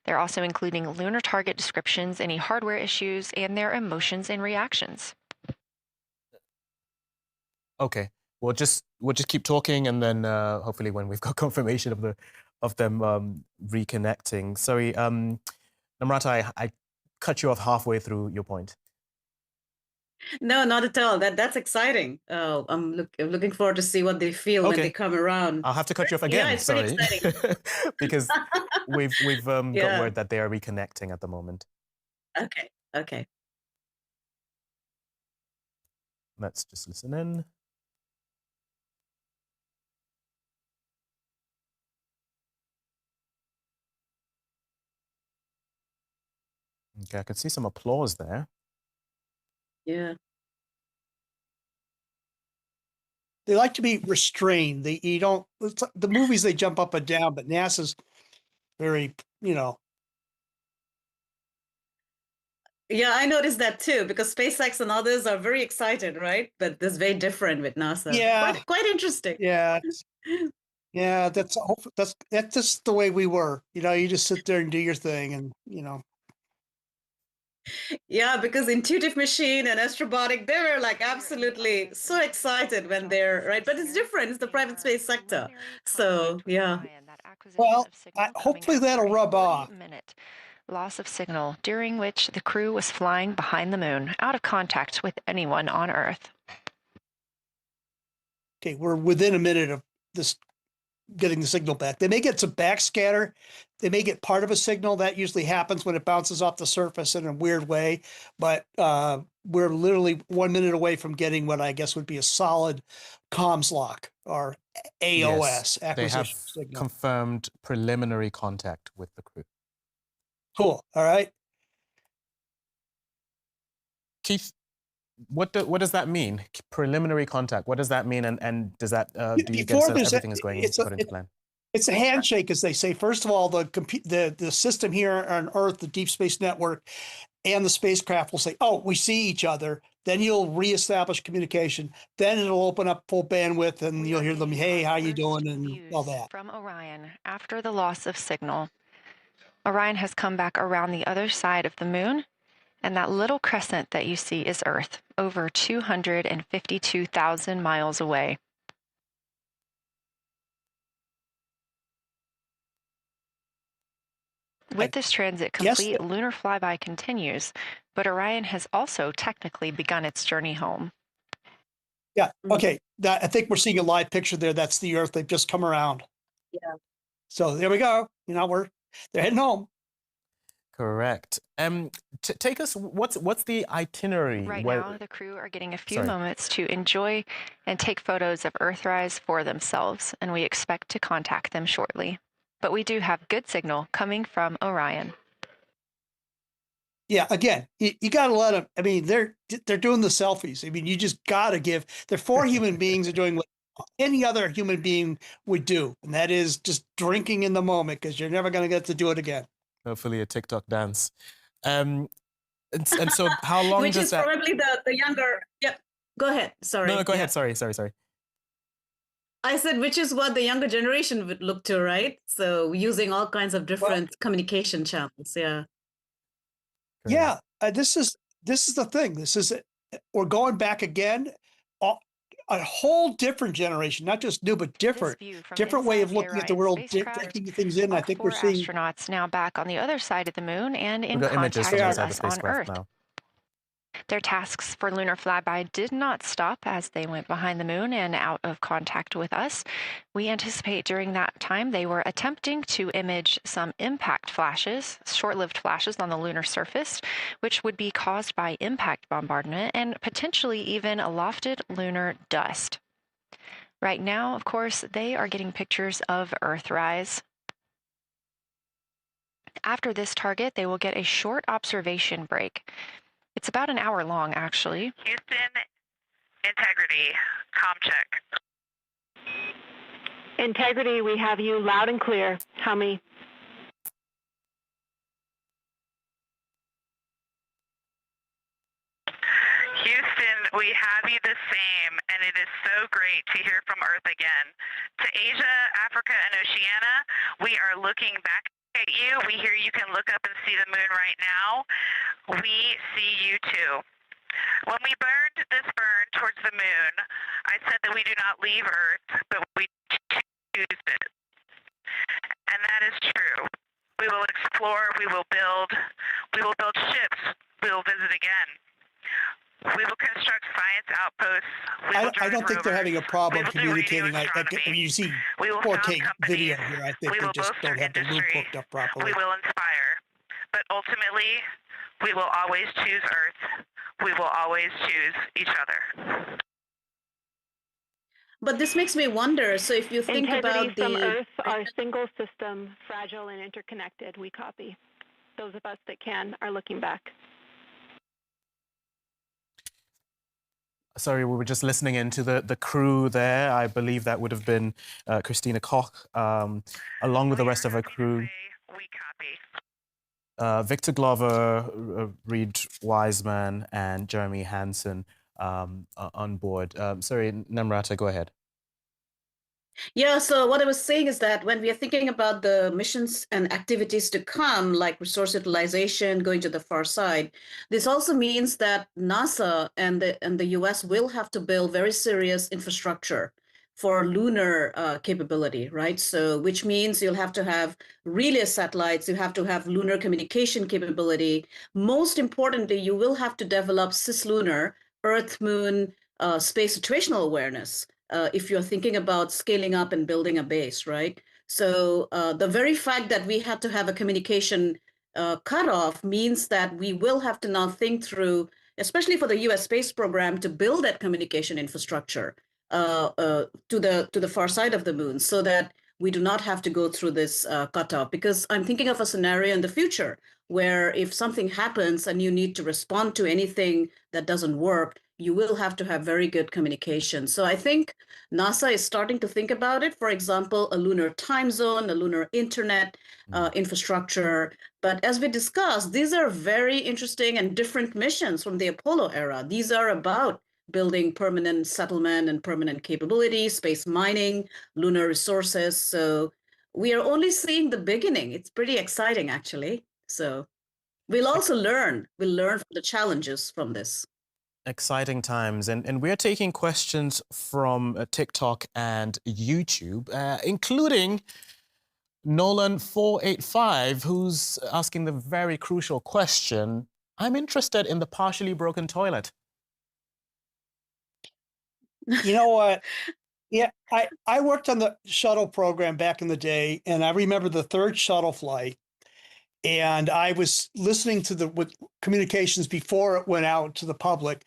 Speaker 3: They're also including lunar target descriptions, any hardware issues, and their emotions and reactions.
Speaker 1: Okay, we'll just keep talking, and then hopefully when we've got confirmation of them reconnecting. Sorry, Namrata, I cut you off halfway through your point.
Speaker 5: No, not at all. That's exciting. I'm looking forward to see what they feel when they
Speaker 1: Okay,
Speaker 5: come around.
Speaker 1: I'll have to cut you off
Speaker 5: Yeah,
Speaker 1: again.
Speaker 5: it's pretty
Speaker 1: Sorry,
Speaker 5: exciting.
Speaker 1: because we've got
Speaker 5: Yeah.
Speaker 1: word that they are reconnecting at the moment.
Speaker 5: Okay. Okay.
Speaker 1: Let's just listen in. Okay, I can see some applause there.
Speaker 5: Yeah.
Speaker 2: They like to be restrained. You don't, it's like the movies, they jump up and down, but NASA's very,
Speaker 5: Yeah, I noticed that too because SpaceX and others are very excited, right? But this is very different with NASA.
Speaker 2: yeah,
Speaker 5: Quite interesting.
Speaker 2: yeah, yeah, that's just the way we were. You just sit there and do your thing and,
Speaker 5: Yeah, because Intuitive Machine and Astrobotic, they were like absolutely so excited when they're right. But it's different. It's the private space sector. So yeah.
Speaker 2: well, hopefully that'll rub off.
Speaker 3: Minute loss of signal during which the crew was flying behind the moon, out of contact with anyone on Earth.
Speaker 2: Okay, we're within a minute of this getting the signal back. They may get some backscatter. They may get part of a signal. That usually happens when it bounces off the surface in a weird way. But we're literally 1 minute away from getting what I guess would be a solid comms lock or AOS,
Speaker 1: Yes, they
Speaker 2: acquisition
Speaker 1: have
Speaker 2: signal.
Speaker 1: confirmed preliminary contact with the crew.
Speaker 2: Cool. All right.
Speaker 1: Keith, what does that mean? Preliminary contact. What does that mean? And does that do you get a sense everything is going according to plan?
Speaker 2: It's a handshake, as they say. First of all, the system here on Earth, the Deep Space Network, and the spacecraft will say, "Oh, we see each other." Then you'll reestablish communication. Then it'll open up full bandwidth, and you'll hear them, "Hey, how you doing?" and all that.
Speaker 3: From Orion, after the loss of signal, Orion has come back around the other side of the moon, and that little crescent that you see is Earth, over 252,000 miles away. With this transit complete, lunar flyby continues, but Orion has also technically begun its journey home.
Speaker 2: Yeah. Okay. I think we're seeing a live picture there. That's the Earth. They've just come around.
Speaker 5: Yeah.
Speaker 2: So there we go. They're heading home.
Speaker 1: Correct. Take us. What's the itinerary?
Speaker 3: Right now, the crew are getting a few moments to enjoy and take photos of Earthrise for themselves, and we expect to contact them shortly. But we do have good signal coming from Orion.
Speaker 2: Yeah, again, you got to let them. I mean, they're doing the selfies. I mean, you just got to give. They're 4 human beings are doing what any other human being would do, and that is just drinking in the moment because you're never going to get to do it again.
Speaker 1: Hopefully, a TikTok dance. And so, how long
Speaker 5: Which
Speaker 1: does
Speaker 5: is
Speaker 1: that?
Speaker 5: probably the younger. Yeah. Go ahead. Sorry.
Speaker 1: No, go ahead. Sorry.
Speaker 5: I said, which is what the younger generation would look to, right? So using all kinds of different communication channels. Yeah.
Speaker 2: Yeah, this is the thing. We're going back again, a whole different generation, not just new, but different way of looking at the world, taking things in. I think we're seeing
Speaker 3: astronauts now back on the other side of the moon and in
Speaker 1: We've got images
Speaker 3: contact
Speaker 1: from
Speaker 3: with
Speaker 1: inside the
Speaker 3: us on
Speaker 1: spacecraft
Speaker 3: Earth.
Speaker 1: now.
Speaker 3: Their tasks for lunar flyby did not stop as they went behind the moon and out of contact with us. We anticipate during that time they were attempting to image some impact flashes, short-lived flashes on the lunar surface, which would be caused by impact bombardment and potentially even lofted lunar dust. Right now, of course, they are getting pictures of Earthrise. After this target, they will get a short observation break. It's about an hour long, actually.
Speaker 6: Houston, integrity, comm check.
Speaker 7: Integrity, we have you loud and clear. Tell me.
Speaker 6: Houston, we have you the same, and it is so great to hear from Earth again. To Asia, Africa, and Oceania, we are looking back at you. We hear you can look up and see the moon right now. We see you too. When we burned this burn towards the moon, I said that we do not leave Earth, but we choose it. And that is true. We will explore, we will build ships, we will visit again. We will construct science outposts.
Speaker 2: I don't think they're having a problem
Speaker 6: we will
Speaker 2: communicating.
Speaker 6: do radio astronomy.
Speaker 2: I mean, you see
Speaker 6: We will
Speaker 2: 4K
Speaker 6: found
Speaker 2: video
Speaker 6: companies.
Speaker 2: here. I think
Speaker 6: We
Speaker 2: they
Speaker 6: will
Speaker 2: just
Speaker 6: bolster
Speaker 2: don't have the loop
Speaker 6: industry.
Speaker 2: hooked up properly.
Speaker 6: We will inspire. But ultimately, we will always choose Earth. We will always choose each other.
Speaker 5: But this makes me wonder. So if you think
Speaker 7: Integrity
Speaker 5: about
Speaker 7: from
Speaker 5: the
Speaker 7: Earth, our single system, fragile and interconnected. We copy. Those of us that can are looking back.
Speaker 1: Sorry, we were just listening into the crew there. I believe that would have been Christina Koch, along with the rest of her crew.
Speaker 6: We copy.
Speaker 1: Victor Glover, Reed Wiseman, and Jeremy Hansen on board. Sorry, Namrata, go ahead.
Speaker 5: Yeah, so what I was saying is that when we are thinking about the missions and activities to come, like resource utilization, going to the far side, this also means that NASA and the US will have to build very serious infrastructure for lunar capability, right? So which means you'll have to have relay satellites, you have to have lunar communication capability. Most importantly, you will have to develop cislunar, Earth, Moon, space situational awareness. If you're thinking about scaling up and building a base, right? So the very fact that we had to have a communication cutoff means that we will have to now think through, especially for the U.S. space program, to build that communication infrastructure to the far side of the moon, so that we do not have to go through this cutoff. Because I'm thinking of a scenario in the future where if something happens and you need to respond to anything that doesn't work, you will have to have very good communication. So I think NASA is starting to think about it. For example, a lunar time zone, a lunar internet infrastructure. But as we discussed, these are very interesting and different missions from the Apollo era. These are about building permanent settlement and permanent capability, space mining, lunar resources. So we are only seeing the beginning. It's pretty exciting, actually. So we'll also learn. We'll learn from the challenges from this.
Speaker 1: Exciting times, and we're taking questions from TikTok and YouTube, including Nolan485, who's asking the very crucial question. I'm interested in the partially broken toilet.
Speaker 2: You know what? Yeah, I worked on the shuttle program back in the day, and I remember the third shuttle flight. And I was listening to the communications before it went out to the public.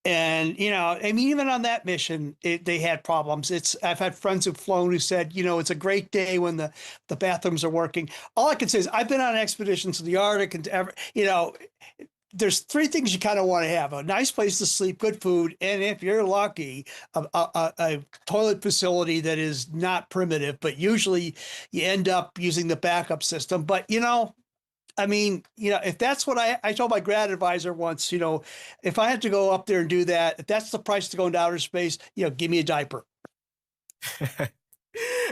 Speaker 2: And, I mean, even on that mission, they had problems. I've had friends who've flown who said, it's a great day when the bathrooms are working. All I can say is I've been on expeditions to the Arctic and there's three things you kind of want to have: a nice place to sleep, good food, and if you're lucky, a toilet facility that is not primitive, but usually you end up using the backup system. But, I mean, if that's what I told my grad advisor once, if I had to go up there and do that, if that's the price to go into outer space, give me a diaper.
Speaker 5: And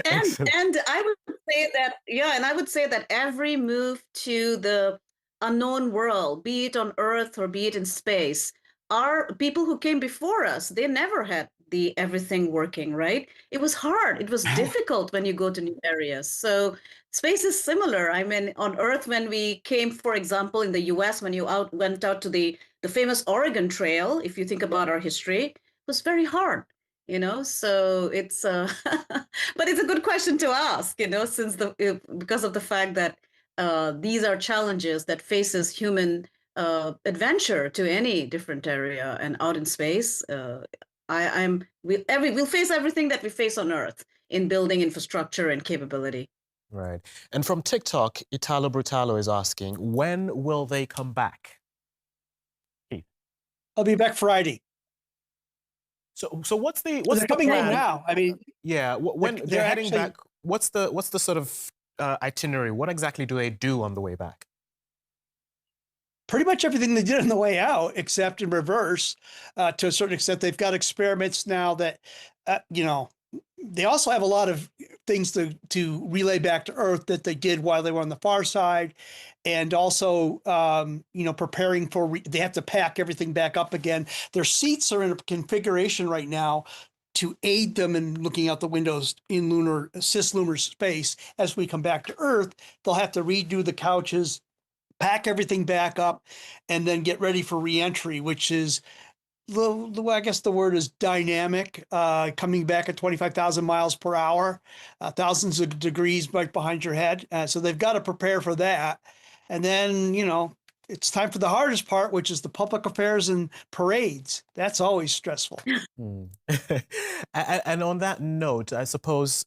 Speaker 5: I would say that, and I would say that every move to the unknown world, be it on Earth or be it in space, are people who came before us. They never had the everything working, right? It was hard. It was difficult when you go to new areas. So space is similar. I mean, on Earth, when we came, for example, in the US, when you went out to the famous Oregon Trail, if you think about our history, it was very hard. So it's but it's a good question to ask, since because of the fact that these are challenges that faces human adventure to any different area, and out in space, we'll face everything that we face on Earth in building infrastructure and capability.
Speaker 1: Right. And from TikTok, Italo Brutalo is asking, when will they come back? Keith.
Speaker 2: I'll be back Friday.
Speaker 1: So what's the
Speaker 2: they're coming home now? I mean,
Speaker 1: yeah, when they're heading
Speaker 2: actually
Speaker 1: back, what's the sort of itinerary? What exactly do they do on the way back?
Speaker 2: Pretty much everything they did on the way out, except in reverse, to a certain extent. They've got experiments now that, they also have a lot of things to relay back to Earth that they did while they were on the far side. And also, preparing for, they have to pack everything back up again. Their seats are in a configuration right now to aid them in looking out the windows in cislunar space. As we come back to Earth, they'll have to redo the couches, pack everything back up, and then get ready for reentry, which is I guess the word is dynamic, coming back at 25,000 miles per hour, thousands of degrees right behind your head. So they've got to prepare for that. And then, it's time for the hardest part, which is the public affairs and parades. That's always stressful.
Speaker 1: Hmm. And on that note, I suppose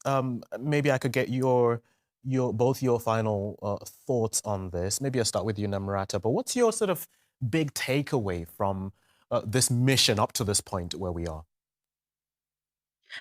Speaker 1: maybe I could get both your final thoughts on this. Maybe I'll start with you, Namrata. But what's your sort of big takeaway from this mission up to this point where we are?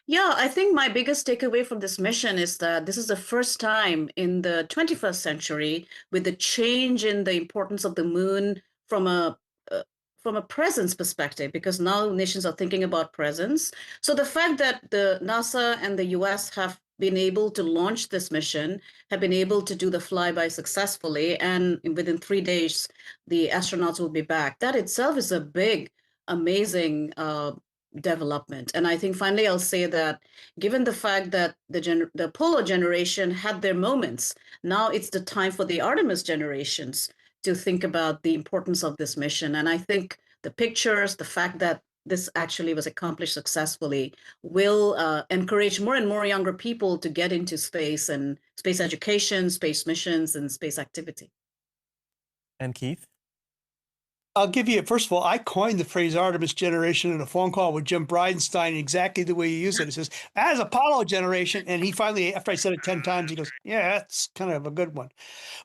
Speaker 5: Yeah, I think my biggest takeaway from this mission is that this is the first time in the 21st century, with the change in the importance of the moon from a uh, from a presence perspective, because now nations are thinking about presence. So the fact that the NASA and the US have been able to launch this mission, have been able to do the flyby successfully, and within 3 days, the astronauts will be back. That itself is a big, amazing development. And I think finally I'll say that given the fact that the Apollo generation had their moments, now it's the time for the Artemis generations to think about the importance of this mission. And I think the pictures, the fact that this actually was accomplished successfully will encourage more and more younger people to get into space and space education, space missions, and space activity.
Speaker 1: And Keith?
Speaker 2: I'll give you, first of all, I coined the phrase Artemis generation in a phone call with Jim Bridenstine exactly the way you use it. He says, as Apollo generation. And he finally, after I said it 10 times, he goes, yeah, that's kind of a good one.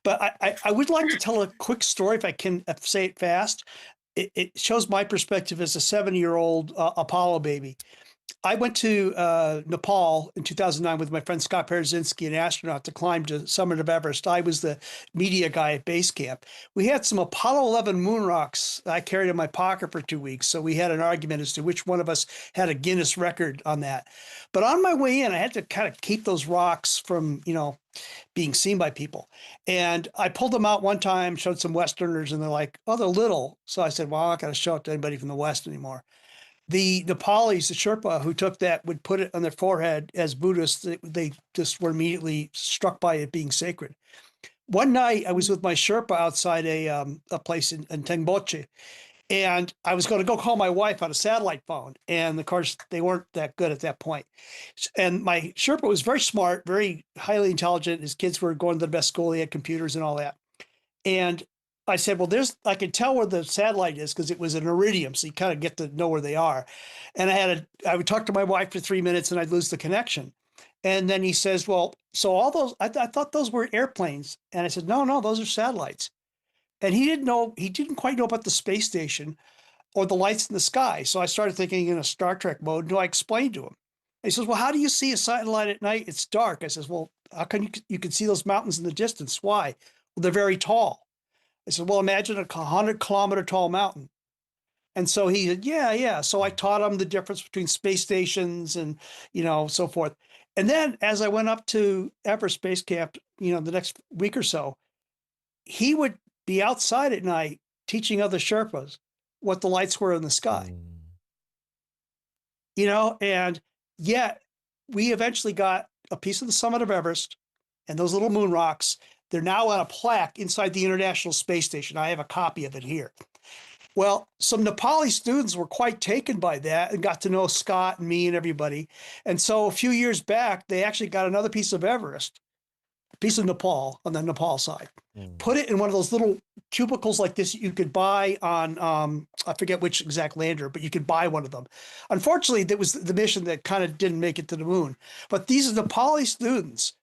Speaker 2: But I would like to tell a quick story if I can say it fast. It shows my perspective as a 7-year-old Apollo baby. I went to Nepal in 2009 with my friend Scott Perezinski, an astronaut, to climb to the summit of Everest. I was the media guy at base camp. We had some Apollo 11 moon rocks I carried in my pocket for 2 weeks. So we had an argument as to which one of us had a Guinness record on that. But on my way in, I had to kind of keep those rocks from, being seen by people. And I pulled them out one time, showed some Westerners, and they're like, oh, they're little. So I said, well, I'm not going to show it to anybody from the West anymore. The Nepalis, the Sherpa who took that, would put it on their forehead as Buddhists. They just were immediately struck by it being sacred. One night, I was with my Sherpa outside a place in Tengboche, and I was going to go call my wife on a satellite phone. And of course, they weren't that good at that point. And my Sherpa was very smart, very highly intelligent. His kids were going to the best school. He had computers and all that. And I said, well, I could tell where the satellite is because it was an iridium. So you kind of get to know where they are. And I would talk to my wife for 3 minutes and I'd lose the connection. And then he says, well, so all those, I thought those were airplanes. And I said, no, those are satellites. And he didn't quite know about the space station or the lights in the sky. So I started thinking in a Star Trek mode. Do I explain to him? He says, well, how do you see a satellite at night? It's dark. I says, well, how can you can see those mountains in the distance? Why? Well, they're very tall. I said, well, imagine a 100-kilometer tall mountain. And so he said, yeah. So I taught him the difference between space stations and, so forth. And then as I went up to Everest Space Camp, the next week or so, he would be outside at night teaching other Sherpas what the lights were in the sky. And yet we eventually got a piece of the summit of Everest and those little moon rocks. They're now on a plaque inside the International Space Station. I have a copy of it here. Well, some Nepali students were quite taken by that and got to know Scott and me and everybody. And so a few years back, they actually got another piece of Everest, a piece of Nepal on the Nepal side, put it in one of those little cubicles like this you could buy on, I forget which exact lander, but you could buy one of them. Unfortunately, that was the mission that kind of didn't make it to the moon. But these Nepali students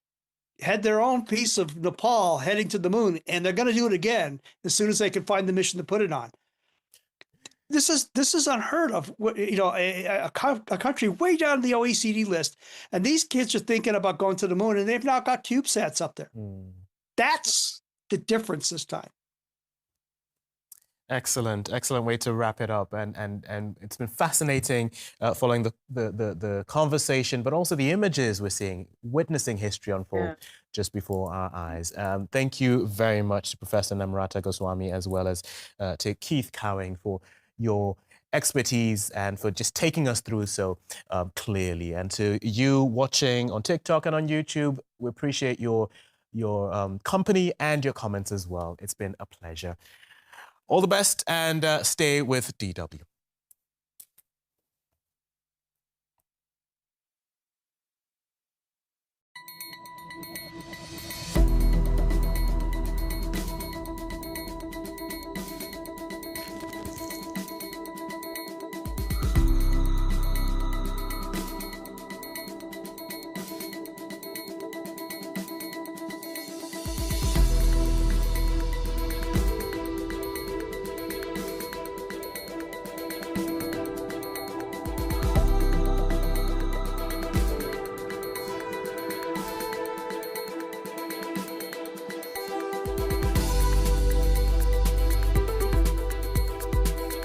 Speaker 2: had their own piece of Nepal heading to the moon, and they're going to do it again as soon as they can find the mission to put it on. This is unheard of. A country way down the OECD list, and these kids are thinking about going to the moon, and they've now got CubeSats up there. That's the difference this time.
Speaker 1: Excellent way to wrap it up, and it's been fascinating following the conversation, but also the images we're seeing, witnessing history unfold just before our eyes. Thank you very much to Professor Namrata Goswami, as well as to Keith Cowing for your expertise and for just taking us through so clearly. And to you watching on TikTok and on YouTube, we appreciate your company and your comments as well. It's been a pleasure. All the best, and stay with DW.